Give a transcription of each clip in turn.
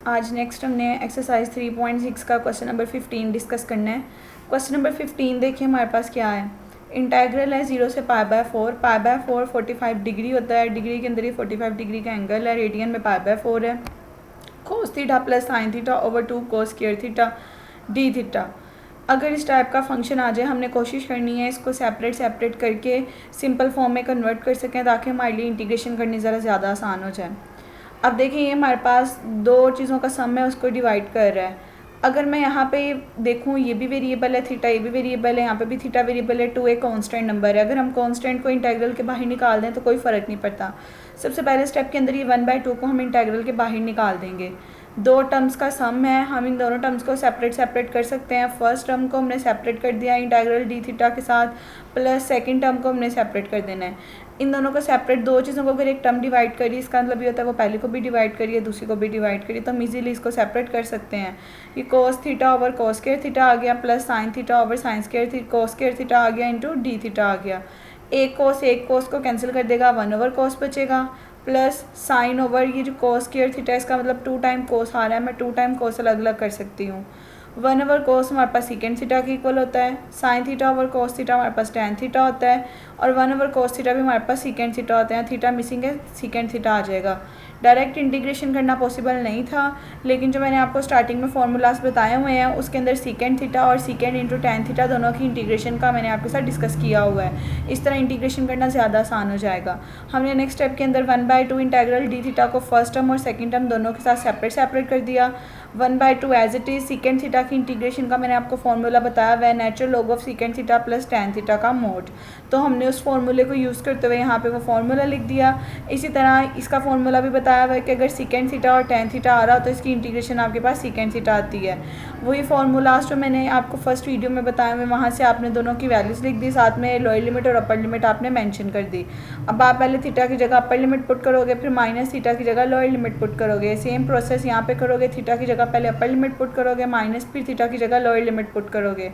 आज नेक्स्ट हमने एक्सरसाइज 3.6 का क्वेश्चन नंबर 15 डिस्कस करना है। क्वेश्चन नंबर 15 देखिए हमारे पास क्या है। इंटेग्रल है 0 से π/4। π/4 45 डिग्री होता है। डिग्री के अंदर ही 45 डिग्री का एंगल है। रेडियन में π/4 है। cos theta plus sine theta over 2 cos square theta D theta. अगर इस टाइप का फंक्शन आ जाए, हमने कोशिश करनी है इसको सेपरेट करके सिंपल फॉर्म में कन्वर्ट कर सकें ताकि हमारे लिए इंटीग्रेशन करनी ज़रा ज़्यादा आसान हो जाए। अब देखिए ये हमारे पास दो चीज़ों का सम है, उसको डिवाइड कर रहा है। अगर मैं यहाँ पे देखूँ, ये भी वेरिएबल है थीटा, ये भी वेरिएबल है, यहाँ पे भी थीटा वेरिएबल है, 2 एक कांस्टेंट नंबर है। अगर हम कांस्टेंट को इंटीग्रल के बाहर निकाल दें तो कोई फ़र्क नहीं पड़ता। सबसे पहले स्टेप के अंदर ये 1/2 को हम इंटीग्रल के बाहर निकाल देंगे। दो टर्म्स का सम है, हम इन दोनों टर्म्स को सेपरेट कर सकते हैं। फर्स्ट टर्म को हमने सेपरेट कर दिया इंटीग्रल डी थीटा के साथ, प्लस सेकंड टर्म को हमने सेपरेट कर देना है। इन दोनों को सेपरेट, दो चीज़ों को अगर एक टर्म डिवाइड करिए, इसका मतलब ये होता है वो पहले को भी डिवाइड करिए, दूसरी को भी डिवाइड करिए, तो हम इजीली इसको सेपरेट कर सकते हैं। ये cos theta over cos square theta आ गया, plus sine theta over sine square cos square theta आ गया, इंटू डी थीटा आ गया। एक कोस को कैंसिल कर देगा, 1 ओवर कोस बचेगा, प्लस साइन ओवर ये जो कोस स्क्वायर थीटा, इसका मतलब 2 टाइम कोस आ रहा है, मैं 2 टाइम कोस अलग अलग कर सकती हूँ। 1 ओवर कोस हमारे पास सीकेंड थीटा के इक्वल होता है। Sign theta over cos theta हमारे पास टैन थीटा होता है, और 1 ओवर कोस थीटा भी हमारे पास सीकेंड थीटा होता है। थीटा मिसिंग है, सीकेंड थीटा आ जाएगा। डायरेक्ट इंटीग्रेशन करना पॉसिबल नहीं था, लेकिन जो मैंने आपको स्टार्टिंग में फार्मूलाज बताए हुए हैं उसके अंदर सीकेंड थीटा और सीकेंड इंटू टैन थीटा दोनों की इंटीग्रेशन का मैंने आपके साथ डिस्कस किया हुआ है। इस तरह इंटीग्रेशन करना ज़्यादा आसान हो जाएगा। हमने नेक्स्ट स्टेप के अंदर 1/2 इंटीग्रल डी थीटा को फर्स्ट टर्म और सेकंड टर्म दोनों के साथ सेपरेट कर दिया। 1/2 as it is secant theta की इंटीग्रेशन का मैंने आपको फार्मूला बताया हुआ है, natural log of secant theta plus tan theta का मोड। तो हमने उस फार्मूले को यूज़ करते हुए यहाँ पे वो फार्मूला लिख दिया। इसी तरह इसका फार्मूला भी बताया हुआ है कि अगर सीकेंड थीटा और टैन थीटा आ रहा हो तो इसकी इंटीग्रेशन आपके पास सीकेंड थीटा आती है। वही फार्मूलाज जो मैंने आपको फर्स्ट वीडियो में बताया हुए, वहाँ से आपने दोनों की वैल्यूज़ लिख दी, साथ में लोअर लिमिट और अपर लिमिट आपने मेंशन कर दी। अब आप पहले थीटा की जगह अपर लिमिट पुट करोगे, फिर माइनस थीटा की जगह लोअर लिमिट पुट करोगे। सेम प्रोसेस यहाँ पे करोगे, थीटा की जगह पहले अपर लिमिट पुट करोगे, माइनस फिर थीटा की जगह लोअर लिमिट पुट करोगे।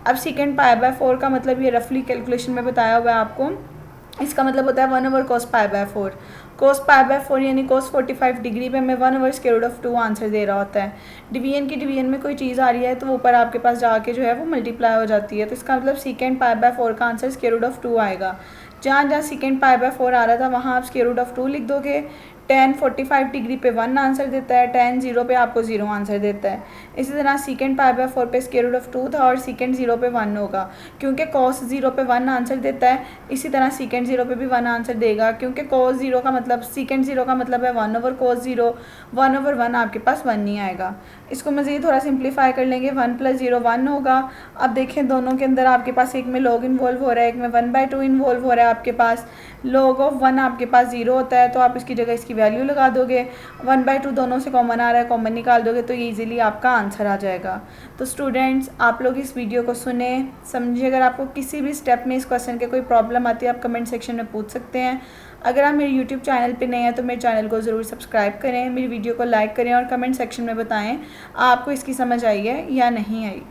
अब सीकेंड π/4 का मतलब ये रफली कैलकुलेशन में बताया हुआ है आपको। इसका मतलब होता है 1 ओवर cos π/4। cos π/4 यानी cos 45 डिग्री पे हमें 1 over square root of 2 answer दे रहा होता है। डिवीजन में कोई चीज़ आ रही है तो वो ऊपर आपके पास जाके जो है वो मल्टीप्लाई हो जाती है, तो इसका मतलब सीकेंड π/4 का आंसर स्क्वायर रूट ऑफ 2 आएगा। जहाँ सीकेंड π/4 आ रहा था वहाँ आप स्क्वायर रूट ऑफ 2 लिख दोगे। tan 45 डिग्री पे 1 आंसर देता है, tan 0 पे आपको 0 आंसर देता है। इसी तरह सीकेंड π/4 पे स्क्वायर रूट ऑफ 2 था और सीकेंड 0 पे 1 होगा, क्योंकि cos 0 पे 1 आंसर देता है। इसी तरह सीकेंड 0 पे भी 1 आंसर देगा, क्योंकि cos 0 का मतलब सीकेंड 0 का मतलब है 1 ओवर cos 0। 1 ओवर 1 आपके पास 1 नहीं आएगा। इसको मज़ीद थोड़ा सिंप्लीफाई कर लेंगे, 1 + 0 1 होगा। अब देखें दोनों के अंदर आपके पास एक में लॉग इन्वॉल्व हो रहा है, एक में 1/2 इन्वॉल्व हो रहा है। आपके पास log ऑफ 1 आपके पास 0 होता है, तो आप इसकी जगह इसकी वैल्यू लगा दोगे। 1/2 दोनों से कॉमन आ रहा है, कॉमन निकाल दोगे तो ये इजीली आपका आंसर आ जाएगा। तो स्टूडेंट्स आप लोग इस वीडियो को सुने समझिए। अगर आपको किसी भी स्टेप में इस क्वेश्चन के कोई प्रॉब्लम आती है आप कमेंट सेक्शन में पूछ सकते हैं। अगर आप मेरे यूट्यूब चैनल पे नए हैं तो मेरे चैनल को ज़रूर सब्सक्राइब करें, मेरी वीडियो को लाइक करें और कमेंट सेक्शन में बताएं आपको इसकी समझ आई है या नहीं आई।